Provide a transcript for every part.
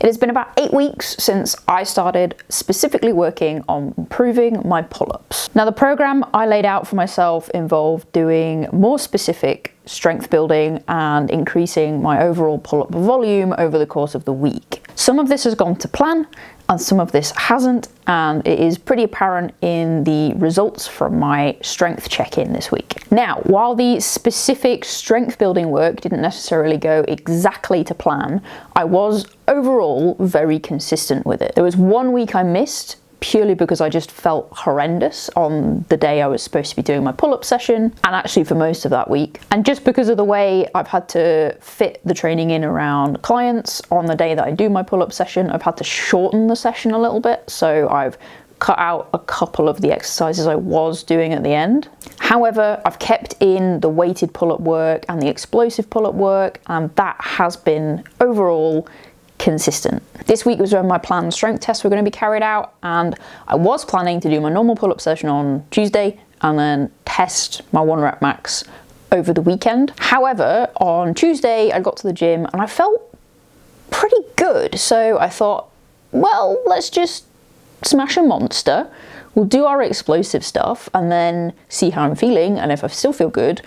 It has been about 8 weeks since I started specifically working on improving my pull-ups. Now, the program I laid out for myself involved doing more specific strength building and increasing my overall pull-up volume over the course of the week. Some of this has gone to plan and some of this hasn't, and it is pretty apparent in the results from my strength check-in this week. Now, while the specific strength building work didn't necessarily go exactly to plan, I was overall very consistent with it. There was 1 week I missed purely because I just felt horrendous on the day I was supposed to be doing my pull-up session, and actually for most of that week. And just because of the way I've had to fit the training in around clients on the day that I do my pull-up session, I've had to shorten the session a little bit. So I've cut out a couple of the exercises I was doing at the end. However, I've kept in the weighted pull-up work and the explosive pull-up work, and that has been overall consistent. This week was when my planned strength tests were going to be carried out, and I was planning to do my normal pull-up session on Tuesday and then test my 1 rep max over the weekend. However, on Tuesday I got to the gym and I felt pretty good, so I thought, well, let's just smash a monster. We'll do our explosive stuff and then see how I'm feeling, and if I still feel good,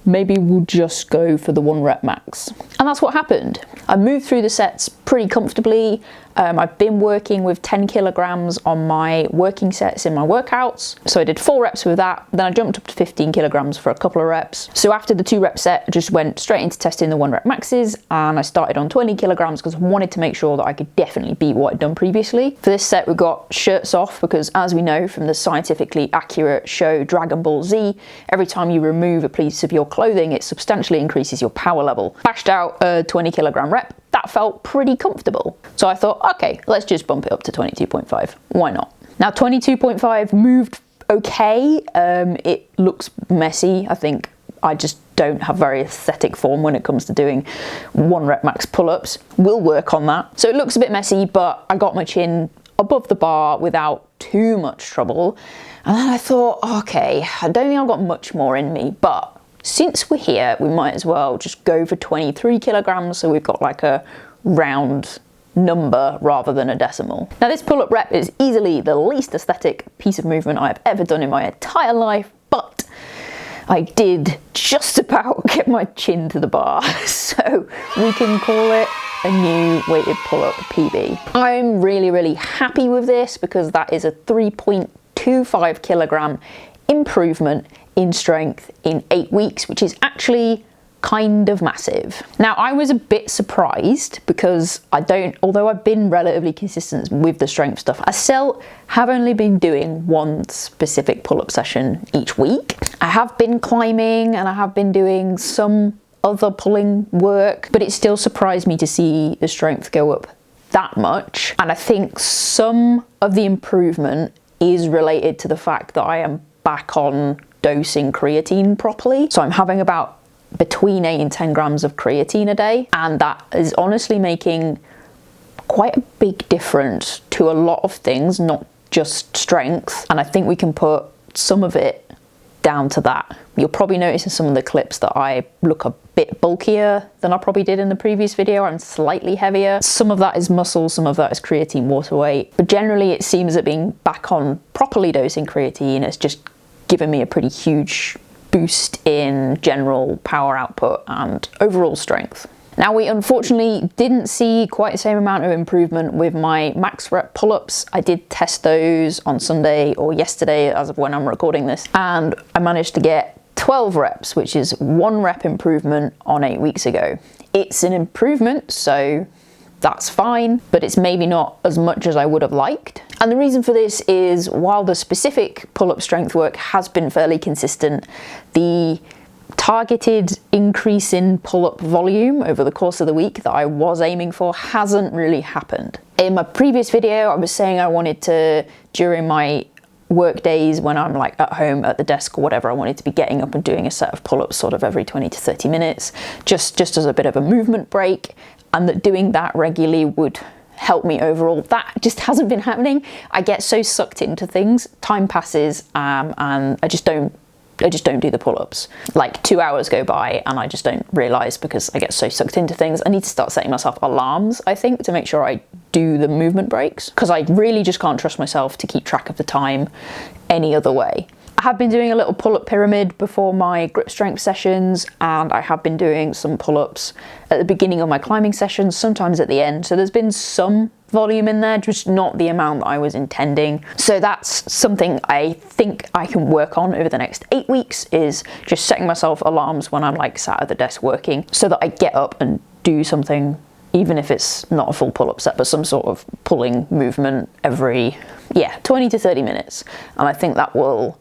maybe we'll just go for the 1 rep max. And that's what happened. I moved through the sets pretty comfortably. I've been working with 10 kilograms on my working sets in my workouts. So I did 4 reps with that. Then I jumped up to 15 kilograms for a couple of reps. So after the 2 rep set, I just went straight into testing the 1 rep maxes, and I started on 20 kilograms because I wanted to make sure that I could definitely beat what I'd done previously. For this set, we got shirts off because, as we know from the scientifically accurate show Dragon Ball Z, every time you remove a piece of your clothing, it substantially increases your power level. Bashed out a 20 kilogram rep. That felt pretty comfortable. So I thought, okay, let's just bump it up to 22.5. Why not? Now, 22.5 moved okay. It looks messy. I think I just don't have very aesthetic form when it comes to doing 1 rep max pull-ups. We'll work on that. So it looks a bit messy, but I got my chin above the bar without too much trouble. And then I thought, okay, I don't think I've got much more in me, but since we're here, we might as well just go for 23 kilograms, so we've got like a round number rather than a decimal. Now, this pull-up rep is easily the least aesthetic piece of movement I've ever done in my entire life, but I did just about get my chin to the bar, so we can call it a new weighted pull-up PB. I'm really happy with this because that is a 3.25 kilogram improvement in strength in 8 weeks, which is actually kind of massive. Now, I was a bit surprised because although I've been relatively consistent with the strength stuff, I still have only been doing 1 specific pull-up session each week. I have been climbing and I have been doing some other pulling work, but it still surprised me to see the strength go up that much. And I think some of the improvement is related to the fact that I am back on dosing creatine properly. So I'm having about between 8 and 10 grams of creatine a day, and that is honestly making quite a big difference to a lot of things, not just strength. And I think we can put some of it down to that. You'll probably notice in some of the clips that I look a bit bulkier than I probably did in the previous video. I'm slightly heavier. Some of that is muscle, some of that is creatine water weight. But generally it seems that being back on properly dosing creatine has just given me a pretty huge boost in general power output and overall strength. Now, we unfortunately didn't see quite the same amount of improvement with my max rep pull-ups. I did test those on Sunday or yesterday as of when I'm recording this, and I managed to get 12 reps, which is 1 rep improvement on 8 weeks ago. It's an improvement, so that's fine, but it's maybe not as much as I would have liked. And the reason for this is, while the specific pull-up strength work has been fairly consistent, the targeted increase in pull-up volume over the course of the week that I was aiming for hasn't really happened. In my previous video, I was saying I wanted to, during my work days when I'm like at home at the desk or whatever, I wanted to be getting up and doing a set of pull-ups sort of every 20 to 30 minutes, just as a bit of a movement break, and that doing that regularly would help me overall. That just hasn't been happening. I get so sucked into things, time passes, and I just don't do the pull-ups. Like 2 hours go by and I just don't realise because I get so sucked into things. I need to start setting myself alarms, I think, to make sure I do the movement breaks, because I really just can't trust myself to keep track of the time any other way. I have been doing a little pull-up pyramid before my grip strength sessions, and I have been doing some pull-ups at the beginning of my climbing sessions, sometimes at the end. So there's been some volume in there, just not the amount that I was intending. So that's something I think I can work on over the next 8 weeks, is just setting myself alarms when I'm like sat at the desk working, so that I get up and do something, even if it's not a full pull-up set, but some sort of pulling movement every 20 to 30 minutes. And I think that will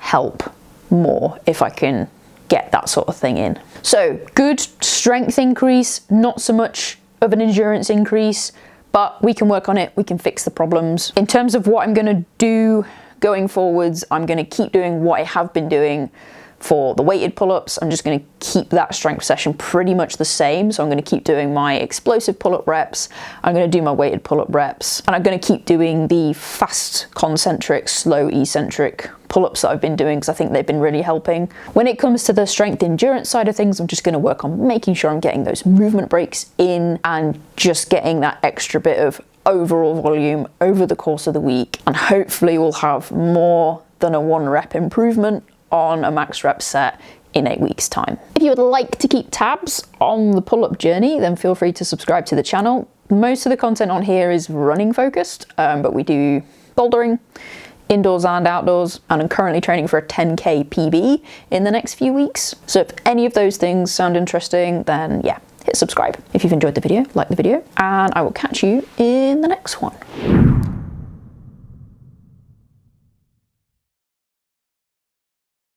help more if I can get that sort of thing in. So good strength increase, not so much of an endurance increase, but we can work on it, we can fix the problems. In terms of what I'm gonna do going forwards, I'm gonna keep doing what I have been doing for the weighted pull-ups. I'm just going to keep that strength session pretty much the same. So I'm going to keep doing my explosive pull-up reps, I'm going to do my weighted pull-up reps, and I'm going to keep doing the fast concentric, slow eccentric pull-ups that I've been doing, because I think they've been really helping. When it comes to the strength endurance side of things, I'm just going to work on making sure I'm getting those movement breaks in and just getting that extra bit of overall volume over the course of the week, and hopefully we'll have more than a 1 rep improvement on a max rep set in 8 weeks time. If you would like to keep tabs on the pull-up journey, then feel free to subscribe to the channel. Most of the content on here is running focused, but we do bouldering, indoors and outdoors, and I'm currently training for a 10K PB in the next few weeks. So if any of those things sound interesting, then yeah, hit subscribe. If you've enjoyed the video, like the video, and I will catch you in the next one.